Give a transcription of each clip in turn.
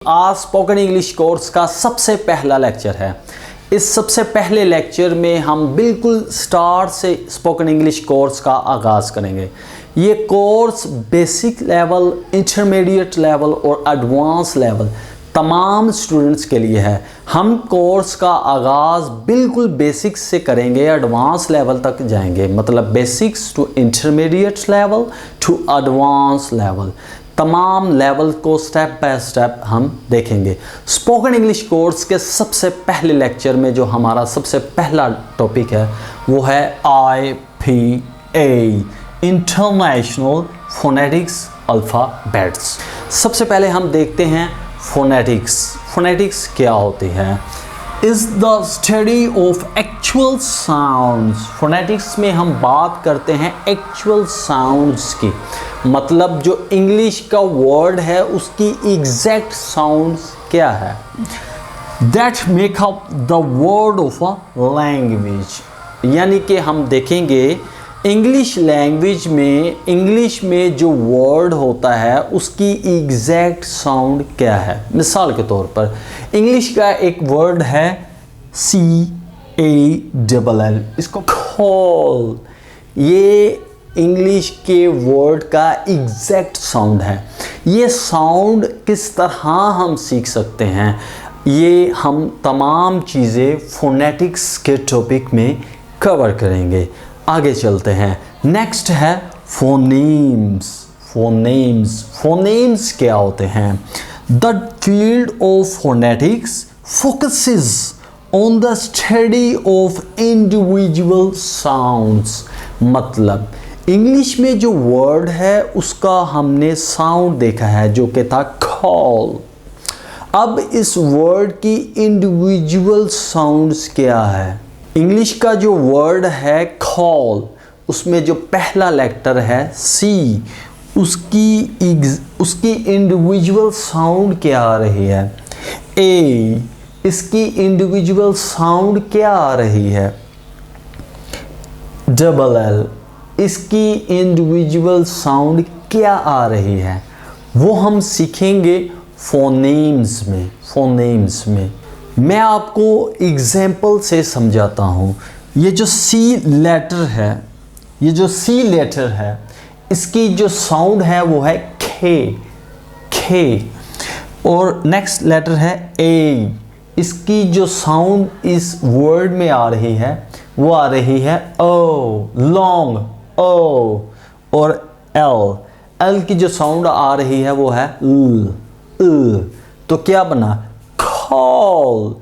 आज spoken English course का सबसे पहला लेक्चर है। इस सबसे पहले लेक्चर में हम बिल्कुल स्टार्ट से स्पोकन इंग्लिश कोर्स का आगाज़ करेंगे। ये course basic level, intermediate level और एडवांस लेवल तमाम स्टूडेंट्स के लिए है। हम कोर्स का आगाज़ बिल्कुल बेसिक्स से करेंगे, एडवांस लेवल तक जाएंगे, मतलब basics to intermediate level to advance level, तमाम लेवल को स्टेप बाय स्टेप हम देखेंगे। स्पोकन इंग्लिश कोर्स के सबसे पहले लेक्चर में जो हमारा सबसे पहला टॉपिक है वो है IPA, इंटरनेशनल फोनेटिक्स अल्फ़ाबेट्स। सबसे पहले हम देखते हैं फोनेटिक्स। फोनेटिक्स क्या होती है? Is the study of actual sounds. Phonetics में हम बात करते हैं एक्चुअल साउंड्स की, मतलब जो इंग्लिश का वर्ड है उसकी एग्जैक्ट साउंड्स क्या है। That make up the word of a language, यानी कि हम देखेंगे इंग्लिश लैंग्वेज में, इंग्लिश में जो वर्ड होता है उसकी एग्जैक्ट साउंड क्या है। मिसाल के तौर पर इंग्लिश का एक वर्ड है CALL, इसको कॉल, ये इंग्लिश के वर्ड का एग्जैक्ट साउंड है। ये साउंड किस तरह हम सीख सकते हैं, ये हम तमाम चीज़ें फोनेटिक्स के टॉपिक में कवर करेंगे। आगे चलते हैं। नेक्स्ट है फोनेम्स। फोनेम्स, फोनेम्स क्या होते हैं? The field of phonetics focuses on the study of individual sounds, मतलब इंग्लिश में जो वर्ड है उसका हमने साउंड देखा है जो कि था कॉल। अब इस वर्ड की इंडिविजुअल साउंड्स क्या है? इंग्लिश का जो वर्ड है कॉल, उसमें जो पहला लेटर है C, उसकी इंडिविजुअल साउंड क्या आ रही है? A, इसकी इंडिविजुअल साउंड क्या आ रही है? LL, इसकी इंडिविजुअल साउंड क्या आ रही है? वो हम सीखेंगे फोनेम्स में। फोनेम्स में मैं आपको एग्जाम्पल से समझाता हूँ। ये जो C लेटर है, ये जो C लेटर है, इसकी जो साउंड है वो है खे, और नेक्स्ट लेटर है A, इसकी जो साउंड इस वर्ड में आ रही है वो आ रही है O, लॉन्ग O, और L की जो साउंड आ रही है वो है L। तो क्या बना? कॉल।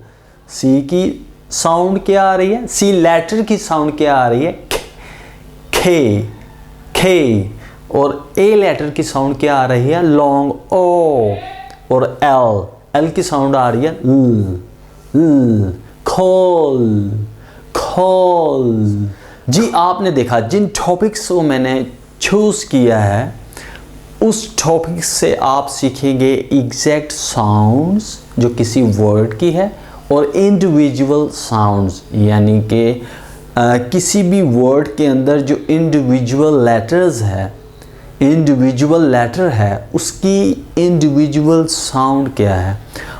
C की साउंड क्या आ रही है? C लेटर की साउंड क्या आ रही है? खे, और A लेटर की साउंड क्या आ रही है? लॉन्ग O, और L की साउंड आ रही है L। Call, call. जी आपने देखा जिन टॉपिक्स को मैंने चूज़ किया है उस टॉपिक से आप सीखेंगे एग्जैक्ट साउंड्स जो किसी वर्ड की है, और इंडिविजुअल साउंड्स, यानी कि किसी भी वर्ड के अंदर जो इंडिविजुअल लेटर्स है, इंडिविजुअल लेटर है, उसकी इंडिविजुअल साउंड क्या है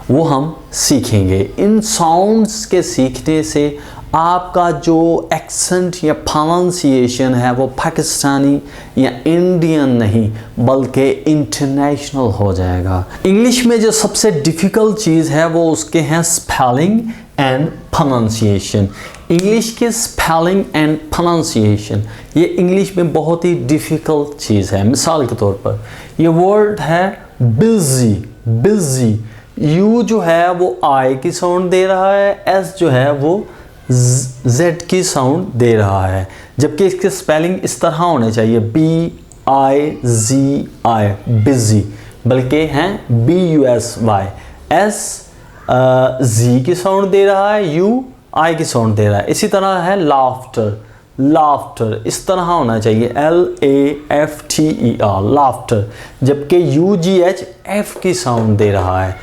वो हम सीखेंगे। इन साउंड्स के सीखने से आपका जो एक्सेंट या प्रोनाउंसिएशन है वो पाकिस्तानी या इंडियन नहीं बल्कि इंटरनेशनल हो जाएगा। इंग्लिश में जो सबसे डिफ़िकल्ट चीज़ है वो उसके हैं स्पेलिंग एंड प्रोनाउंसिएशन। इंग्लिश के स्पेलिंग एंड प्रोनाउंसिएशन ये इंग्लिश में बहुत ही डिफ़िकल्ट चीज़ है। मिसाल के तौर पर ये वर्ड है बिज़ी, बिज़ी, U जो है वो I की साउंड दे रहा है, S जो है वो Z की साउंड दे रहा है, जबकि इसके स्पेलिंग इस तरह होने चाहिए BIZI, बिज़ी, बल्कि हैं BUSY। S Z की साउंड दे रहा है, U I की साउंड दे रहा है। इसी तरह है लाफ्टर, लाफ्टर इस तरह होना चाहिए LAFTER, लाफ्टर, जबकि UGH F की साउंड दे रहा है।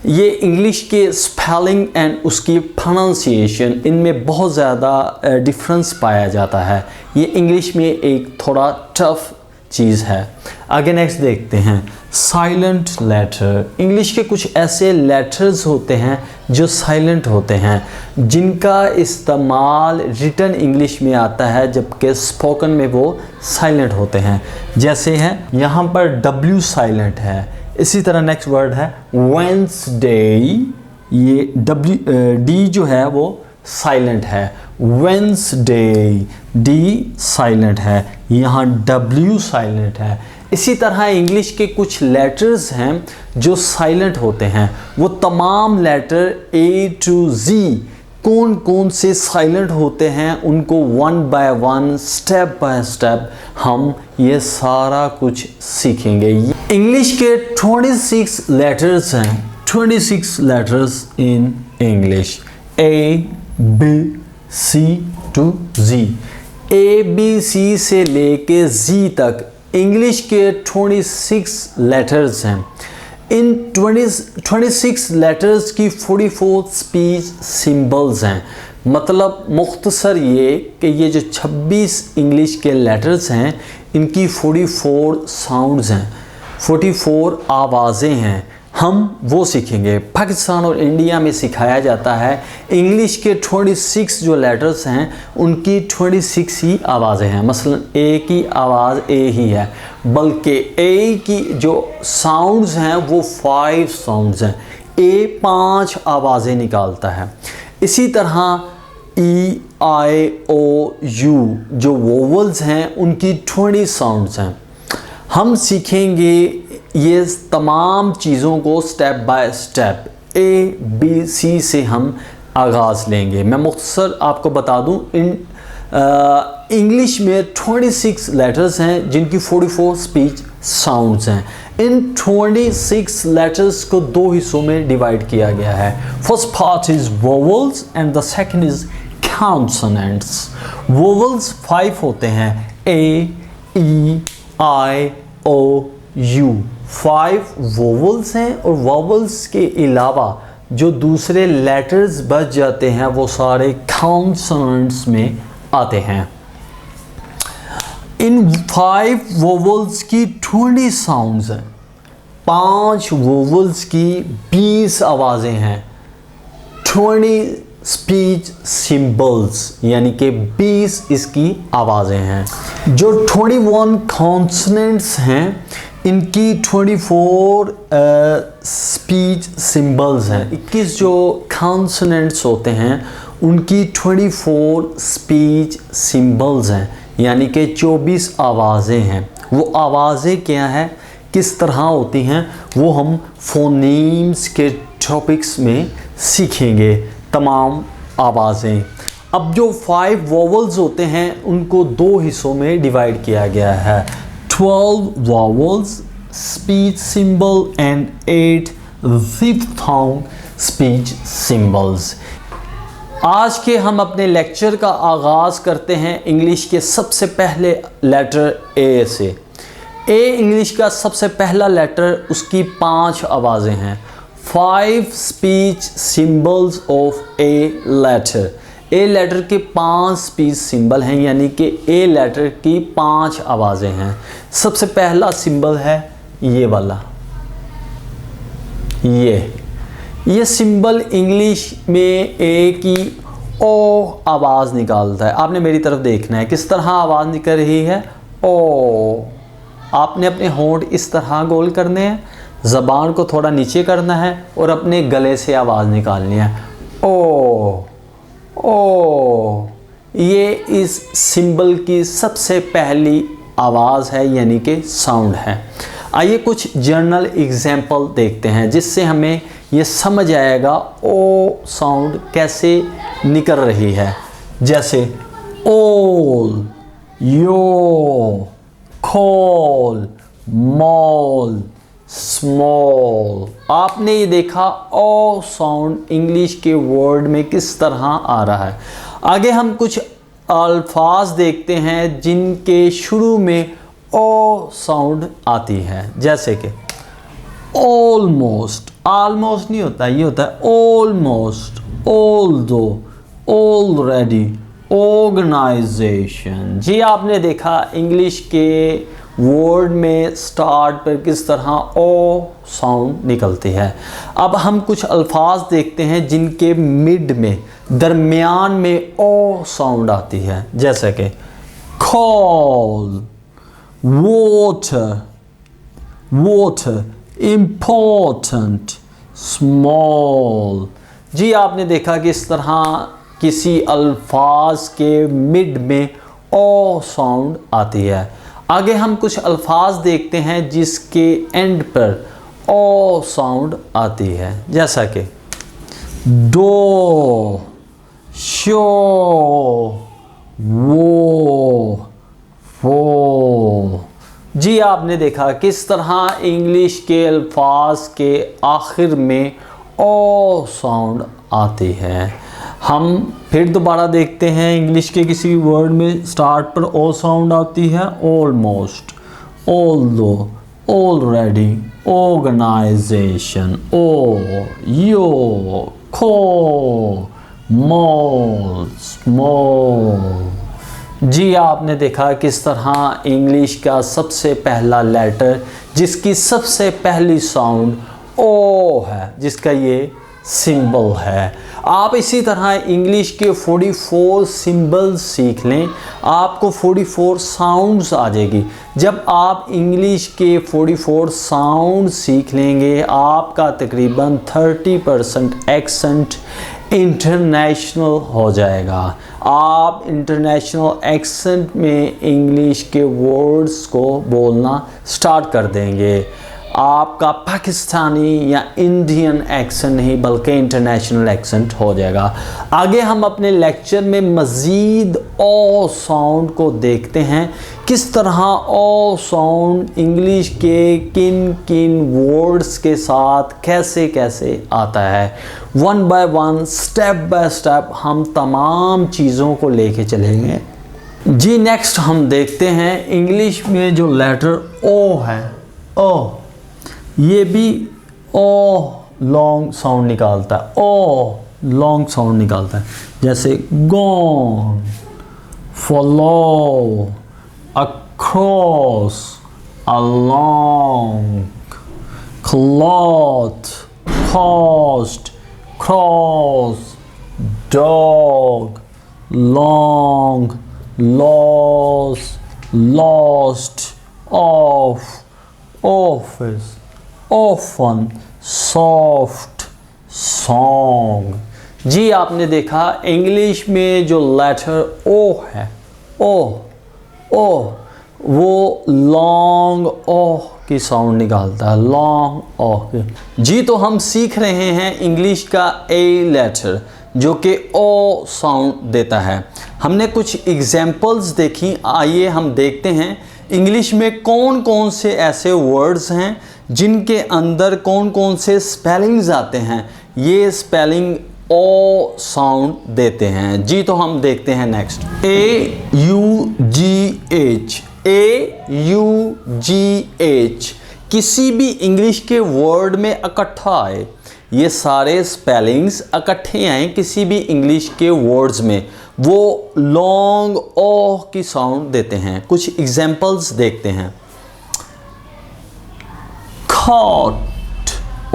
ये इंग्लिश के स्पेलिंग एंड उसकी प्रोनाउंसिएशन, इनमें बहुत ज़्यादा डिफरेंस पाया जाता है। ये इंग्लिश में एक थोड़ा टफ चीज़ है। आगे नेक्स्ट देखते हैं साइलेंट लेटर। इंग्लिश के कुछ ऐसे लेटर्स होते हैं जो साइलेंट होते हैं, जिनका इस्तेमाल रिटन इंग्लिश में आता है जबकि स्पोकन में वो साइलेंट होते हैं। जैसे है यहाँ पर W साइलेंट है। इसी तरह नेक्स्ट वर्ड है वेंसडे, ये D जो है वो साइलेंट है। वेंसडे D साइलेंट है, यहाँ W साइलेंट है। इसी तरह इंग्लिश के कुछ लेटर्स हैं जो साइलेंट होते हैं। वो तमाम लेटर A to Z कौन कौन से साइलेंट होते हैं उनको one by one step by step हम ये सारा कुछ सीखेंगे। इंग्लिश के 26 लेटर्स हैं, 26 letters in English, A B C to Z। A B C से लेके Z तक इंग्लिश के 26 लेटर्स हैं। इन 26 लेटर्स की 44 स्पीच सिंबल्स हैं। मतलब मुख्तसर ये कि ये जो 26 इंग्लिश के लेटर्स हैं इनकी 44 साउंड्स हैं, 44 आवाज़ें हैं। हम वो सीखेंगे। पाकिस्तान और इंडिया में सिखाया जाता है इंग्लिश के 26 जो लेटर्स हैं उनकी 26 ही आवाज़ें हैं। मसलन ए की आवाज़ ए ही है, बल्कि ए की जो साउंड्स हैं वो 5 साउंड्स हैं। ए 5 आवाज़ें निकालता है। इसी तरह ई आई ओ यू जो वोवल्स हैं उनकी 20 साउंड्स हैं। हम सीखेंगे ये तमाम चीज़ों को step by step, A B C से हम आगाज़ लेंगे। मैं मुख्तसर आपको बता दूं इंग्लिश में 26 लेटर्स हैं जिनकी 44 स्पीच साउंड्स हैं। इन 26 लेटर्स को 2 हिस्सों में डिवाइड किया गया है। First part is vowels and the second is consonants. Vowels 5 होते हैं, A E I O U 5 vowels हैं, और वोवल्स के अलावा जो दूसरे लेटर्स बच जाते हैं वो सारे कॉन्सोनेंट्स में आते हैं। इन 5 वोवल्स की 20 साउंड्स हैं, 5 वोवल्स की 20 आवाज़ें हैं, 20 स्पीच सिंबल्स यानी कि 20 इसकी आवाज़ें हैं। जो 21 कॉन्सोनेंट्स हैं इनकी 24 स्पीच सिंबल्स हैं। 21 जो कॉन्सोनेंट्स होते हैं उनकी 24 स्पीच सिंबल्स हैं, यानी कि 24 आवाज़ें हैं। वो आवाज़ें क्या हैं, किस तरह होती हैं, वो हम फोनीम्स के टॉपिक्स में सीखेंगे तमाम आवाज़ें। अब जो 5 वोवल्स होते हैं उनको 2 हिस्सों में डिवाइड किया गया है, 12 vowels speech symbol and 8 diphthong speech symbols। आज के हम अपने लेक्चर का आगाज़ करते हैं इंग्लिश के सबसे पहले लेटर ए से। ए इंग्लिश का सबसे पहला लेटर, उसकी 5 आवाज़ें हैं, 5 speech symbols of A letter. A letter के 5 स्पीच सिंबल हैं, यानी कि ए लेटर की 5 आवाज़ें हैं। सबसे पहला सिंबल है ये वाला, ये सिंबल इंग्लिश में ए की ओ आवाज़ निकालता है। आपने मेरी तरफ देखना है किस तरह आवाज़ निकल रही है, ओ। आपने अपने होंठ इस तरह गोल करने हैं, ज़बान को थोड़ा नीचे करना है और अपने गले से आवाज़ निकालनी है, ओ ओ। ये इस सिंबल की सबसे पहली आवाज़ है, यानी कि साउंड है। आइए कुछ जर्नल एग्जाम्पल देखते हैं जिससे हमें ये समझ आएगा ओ साउंड कैसे निकल रही है। जैसे ओल, यो, खोल, मॉल, स्मॉल। आपने ये देखा ओ साउंड इंग्लिश के वर्ड में किस तरह आ रहा है। आगे हम कुछ अल्फाज देखते हैं जिनके शुरू में ओ साउंड आती है, जैसे कि ऑलमोस्ट। ऑलमोस्ट नहीं होता, ये होता है ऑलमोस्ट, ऑल्दो, ऑलरेडी, ऑर्गेनाइजेशन। जी आपने देखा इंग्लिश के वर्ड में स्टार्ट पर किस तरह ओ साउंड निकलती है। अब हम कुछ अल्फाज देखते हैं जिनके मिड में, दरमियान में ओ साउंड आती है, जैसे कि call, water, water, important, small. जी आपने देखा कि इस तरह किसी अल्फाज के मिड में ओ साउंड आती है। आगे हम कुछ अल्फाज देखते हैं जिसके एंड पर ओ साउंड आती है, जैसा कि डो, शो, वो। जी आपने देखा किस तरह इंग्लिश के अल्फाज के आखिर में ओ साउंड आती है। हम फिर दोबारा देखते हैं, इंग्लिश के किसी वर्ड में स्टार्ट पर ओ साउंड आती है। ऑलमोस्ट, ऑल्दो, ऑलरेडी, ऑर्गेनाइजेशन, ओ, यो, खो, मॉल, स्मॉल। जी आपने देखा किस तरह इंग्लिश का सबसे पहला लेटर जिसकी सबसे पहली साउंड ओ है, जिसका ये सिंबल है। आप इसी तरह इंग्लिश के 44 सिंबल्स सीख लें, आपको 44 साउंड्स आ जाएगी। जब आप इंग्लिश के 44 साउंड सीख लेंगे, आपका तकरीबन 30% एक्सेंट इंटरनेशनल हो जाएगा। आप इंटरनेशनल एक्सेंट में इंग्लिश के वर्ड्स को बोलना स्टार्ट कर देंगे। आपका पाकिस्तानी या इंडियन एक्सेंट नहीं बल्कि इंटरनेशनल एक्सेंट हो जाएगा। आगे हम अपने लेक्चर में मज़ीद ओ साउंड को देखते हैं, किस तरह ओ साउंड इंग्लिश के किन किन वर्ड्स के साथ कैसे कैसे आता है। One by one, step by step हम तमाम चीज़ों को लेके चलेंगे। जी नेक्स्ट हम देखते हैं इंग्लिश में जो लेटर ओ है, ओ, ये भी ओ लॉन्ग साउंड निकालता है, ओ लॉन्ग साउंड निकालता है, जैसे gone, follow, across, along, cloth, cost, cross, dog, long, loss, lost, of, office, often, soft, song। जी आपने देखा इंग्लिश में जो लेटर ओ है, ओ वो लॉन्ग ओ की साउंड निकालता है, लॉन्ग ओ की। जी तो हम सीख रहे हैं इंग्लिश का ए लेटर जो कि ओ साउंड देता है। हमने कुछ एग्जाम्पल्स देखी, आइए हम देखते हैं इंग्लिश में कौन कौन से ऐसे वर्ड्स हैं जिनके अंदर कौन कौन से स्पेलिंग्स आते हैं, ये स्पेलिंग ओ साउंड देते हैं। जी तो हम देखते हैं नेक्स्ट, AUGH, AUGH किसी भी इंग्लिश के वर्ड में इकट्ठा आए, ये सारे स्पेलिंग्स इकट्ठे आए किसी भी इंग्लिश के वर्ड्स में, वो लॉन्ग ओ की साउंड देते हैं। कुछ एग्जाम्पल्स देखते हैं। Caught,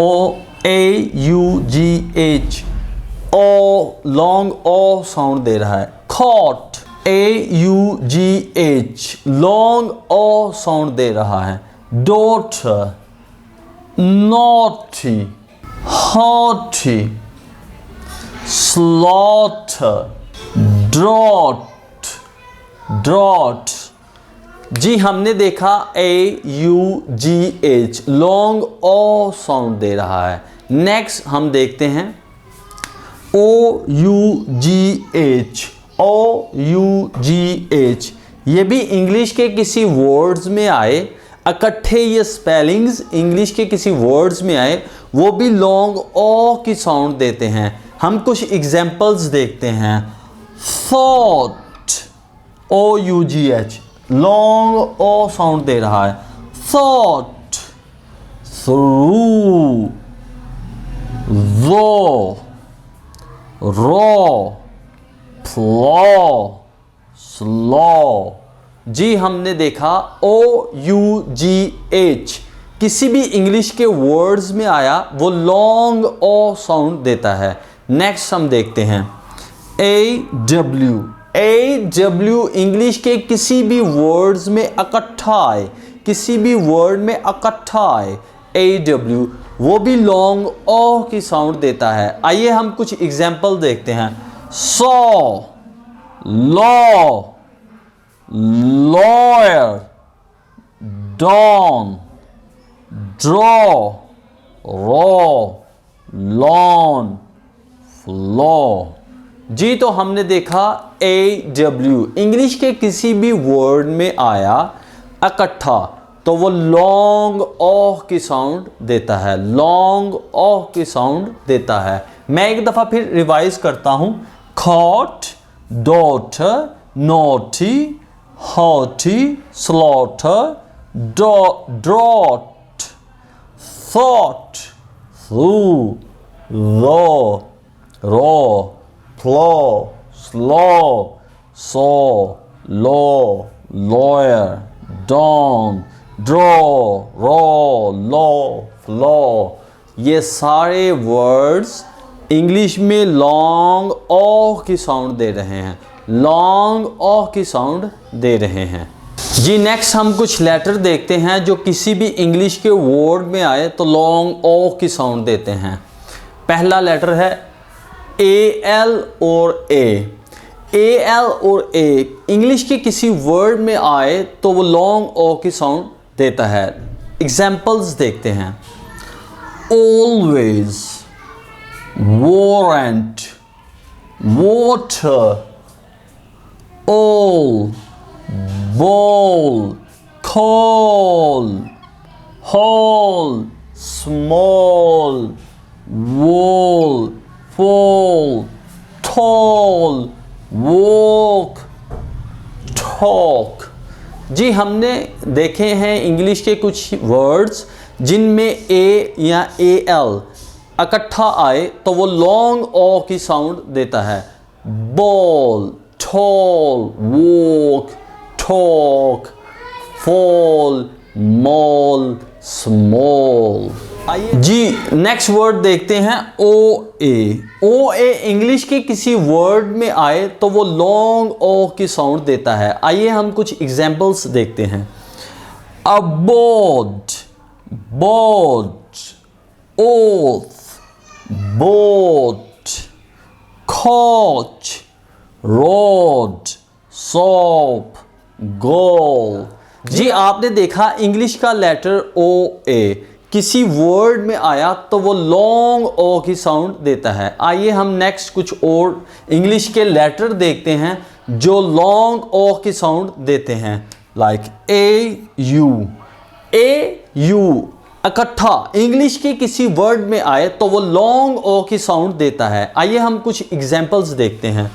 OAUGH, ओ लॉन्ग ओ साउंड दे रहा है। Caught, AUGH लॉन्ग ओ साउंड दे रहा है। Daughter, naughty, haughty, slaughter, drought, drought। जी हमने देखा AUGH लॉन्ग ओ साउंड दे रहा है। नेक्स्ट हम देखते हैं OUGH, OUGH ये भी इंग्लिश के किसी वर्ड्स में आए, इकट्ठे ये स्पेलिंग्स इंग्लिश के किसी वर्ड्स में आए, वो भी लॉन्ग ओ की साउंड देते हैं। हम कुछ एग्जाम्पल्स देखते हैं। thought, OUGH लॉन्ग ओ साउंड दे रहा है। thought, through, though, raw, plow, slow, जी हमने देखा OUGH किसी भी इंग्लिश के वर्ड्स में आया वो लॉन्ग ओ साउंड देता है। नेक्स्ट हम देखते हैं AW इंग्लिश के किसी भी वर्ड्स में इकट्ठा आए, किसी भी वर्ड में इकट्ठा आए AW, वो भी लॉन्ग ओ की साउंड देता है। आइए हम कुछ एग्जाम्पल देखते हैं। Saw, law, lawyer, dawn, draw, raw, lawn, flaw. जी तो हमने देखा AW इंग्लिश के किसी भी वर्ड में आया इकट्ठा तो वो लॉन्ग ओ की साउंड देता है, लॉन्ग ओ की साउंड देता है। मैं एक दफ़ा फिर रिवाइज करता हूँ। Cot, daughter, naughty, haughty, slaughter, drought, thought, through, raw, plow, slow, saw, law, lawyer, dawn, draw, raw, law, flaw। ये सारे वर्ड्स इंग्लिश में लॉन्ग ओ की साउंड दे रहे हैं, लॉन्ग ओ की साउंड दे रहे हैं। जी नेक्स्ट हम कुछ लेटर देखते हैं जो किसी भी इंग्लिश के वर्ड में आए तो लॉन्ग ओ की साउंड देते हैं। पहला लेटर है AL और A। AL और A इंग्लिश के किसी वर्ड में आए तो वो लॉन्ग ओ की साउंड देता है। एग्जाम्पल्स देखते हैं। Always, warrant, water, all, ball, call, whole, small, wall, fall, tall, walk, talk। जी हमने देखे हैं इंग्लिश के कुछ वर्ड्स जिनमें A या AL इकट्ठा आए तो वो लॉन्ग ओ की साउंड देता है। Ball, tall, walk, talk, fall, mall, small। जी नेक्स्ट वर्ड देखते हैं OA। OA इंग्लिश के किसी वर्ड में आए तो वो लॉन्ग ओ की साउंड देता है। आइए हम कुछ एग्जाम्पल्स देखते हैं। Aboard, board, oath, boat, coach, road, soap, goal. जी आपने देखा इंग्लिश का लेटर OA किसी वर्ड में आया तो वो लॉन्ग ओ की साउंड देता है। आइए हम नेक्स्ट कुछ और इंग्लिश के लेटर देखते हैं जो लॉन्ग ओ की साउंड देते हैं। Like AU। AU इकट्ठा इंग्लिश के किसी वर्ड में आए तो वो लॉन्ग ओ की साउंड देता है। आइए हम कुछ एग्जाम्पल्स देखते हैं।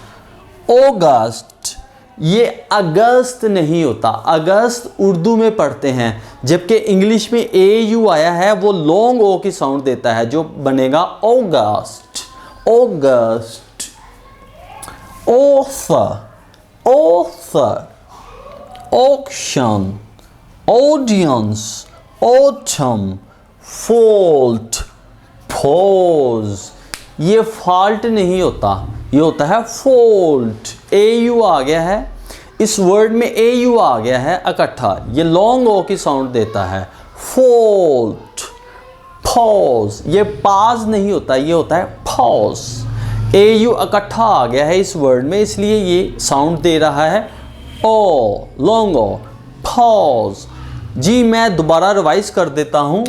अगस्त, ये अगस्त नहीं होता, अगस्त उर्दू में पढ़ते हैं, जबकि इंग्लिश में AU आया है वो लॉन्ग ओ की साउंड देता है जो बनेगा August, August. Author, author, auction, audience, autumn, fault, pause. ये फॉल्ट नहीं होता, ये होता है फॉल्ट। AU आ गया है, इस वर्ड में AU आ गया है इकट्ठा, ये लॉन्ग ओ की साउंड देता है। फॉल्ट, पॉज, ये पाज नहीं होता, ये होता है पॉज। AU इकट्ठा आ गया है इस वर्ड में, इसलिए ये साउंड दे रहा है ओ, लॉन्ग ओ, पॉज। जी मैं दोबारा रिवाइज कर देता हूँ।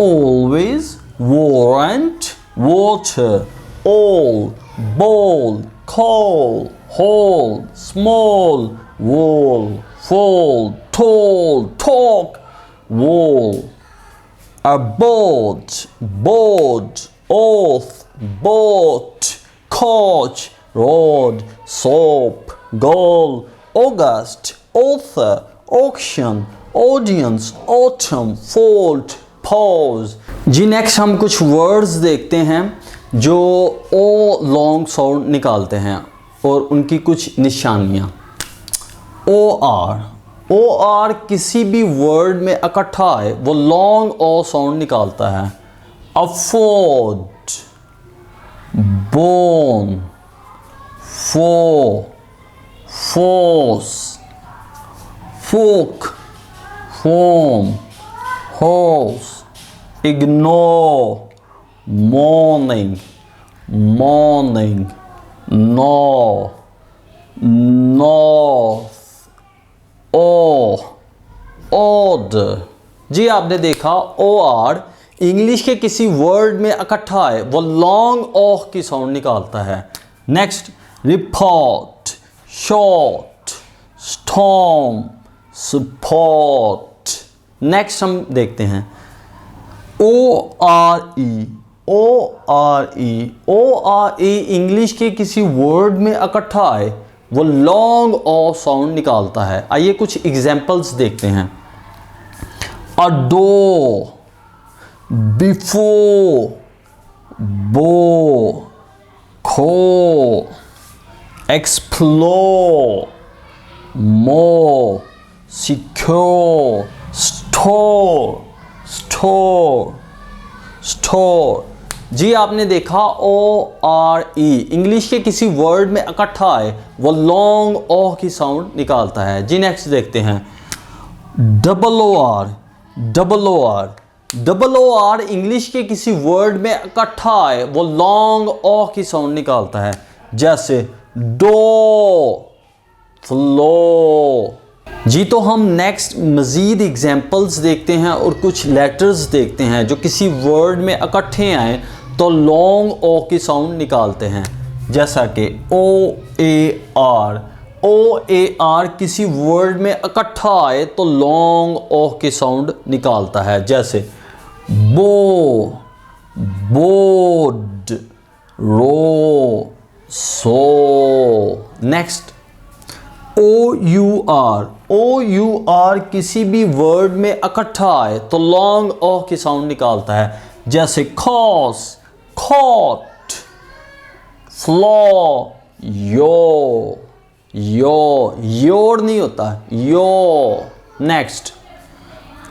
Always, warrant, water, all, ball, call, whole, small, wall, fall, tall, talk, wall, aboard, board, oath, boat, coach, road, soap, goal, August, author, auction, audience, autumn, fault, pause। जी next हम कुछ words देखते हैं जो ओ long sound निकालते हैं और उनकी कुछ निशानियाँ। OR, ओ आर किसी भी वर्ड में इकट्ठा है वो लॉन्ग ओ साउंड निकालता है। Afford, bone, foe, force, folk, foam, hose, ignore, morning, morning, no, north, O, order. जी आपने देखा ओ आर इंग्लिश के किसी वर्ड में इकट्ठा है वो लॉन्ग ओह की साउंड निकालता है। Next, report, short, storm, support. Next हम देखते हैं O R E, O R E, O R E English के किसी वर्ड में इकट्ठा है वो लॉन्ग ओ साउंड निकालता है। आइए कुछ एग्जाम्पल्स देखते हैं। अडो, बिफोर, बो, खो, एक्सप्लोर, मोर, सिक्योर, स्टोर, स्टोर, स्टोर। जी आपने देखा ओ आर ई इंग्लिश के किसी वर्ड में इकट्ठा है वो लॉन्ग ओ की साउंड निकालता है। जी नेक्स्ट देखते हैं double O R, double O R, double O R English के किसी वर्ड में इकट्ठा है वो लॉन्ग ओ की साउंड निकालता है। जैसे डो, फ्लो। जी तो हम नेक्स्ट मज़ीद एग्जाम्पल्स देखते हैं और कुछ लेटर्स देखते हैं जो किसी वर्ड में इकट्ठे आए तो लॉन्ग ओ की साउंड निकालते हैं। जैसा कि O A R, O A R किसी वर्ड में इकट्ठा आए तो लॉन्ग ओ की साउंड निकालता है। जैसे boar, board, roar, soar. Next O U R, O U R किसी भी वर्ड में इकट्ठा आए तो लॉन्ग ओ की साउंड निकालता है। जैसे cause, caught, flaw, your, your नहीं होता, यो। नेक्स्ट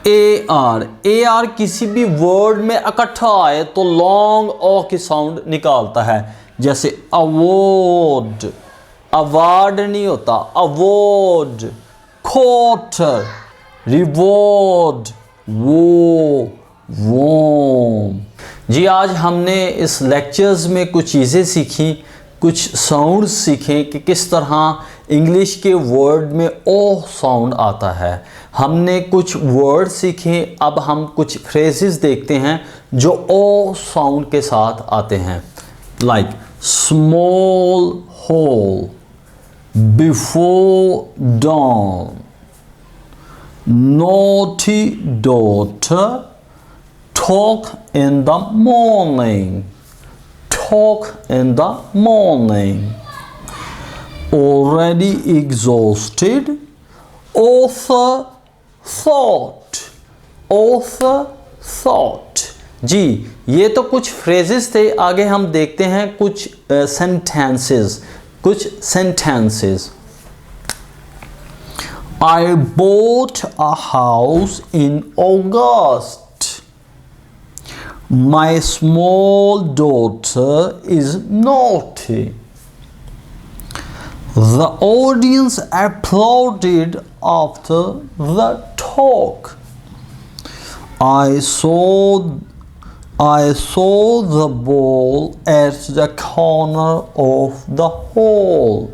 ए आर किसी भी वर्ड में इकट्ठा आए तो लॉन्ग ओ की साउंड निकालता है। जैसे अवॉर्ड, अवार्ड नहीं होता, अवॉर्ड, क्वार्टर, रिवॉर्ड, वोम। जी आज हमने इस लेक्चर्स में कुछ चीज़ें सीखी, कुछ साउंड्स सीखे कि किस तरह इंग्लिश के वर्ड में ओ साउंड आता है। हमने कुछ वर्ड सीखे, अब हम कुछ फ्रेजेस देखते हैं जो ओ साउंड के साथ आते हैं। Like small hole, before dawn, naughty daughter, talk in the morning, talk in the morning. Already exhausted, author thought, author thought. जी ये तो कुछ फ्रेजेस थे, आगे हम देखते हैं कुछ सेंटेंसेस। कुछ sentences. I bought a house in August. My small daughter is naughty. The audience applauded after the talk. I saw the ball at the corner of the hall.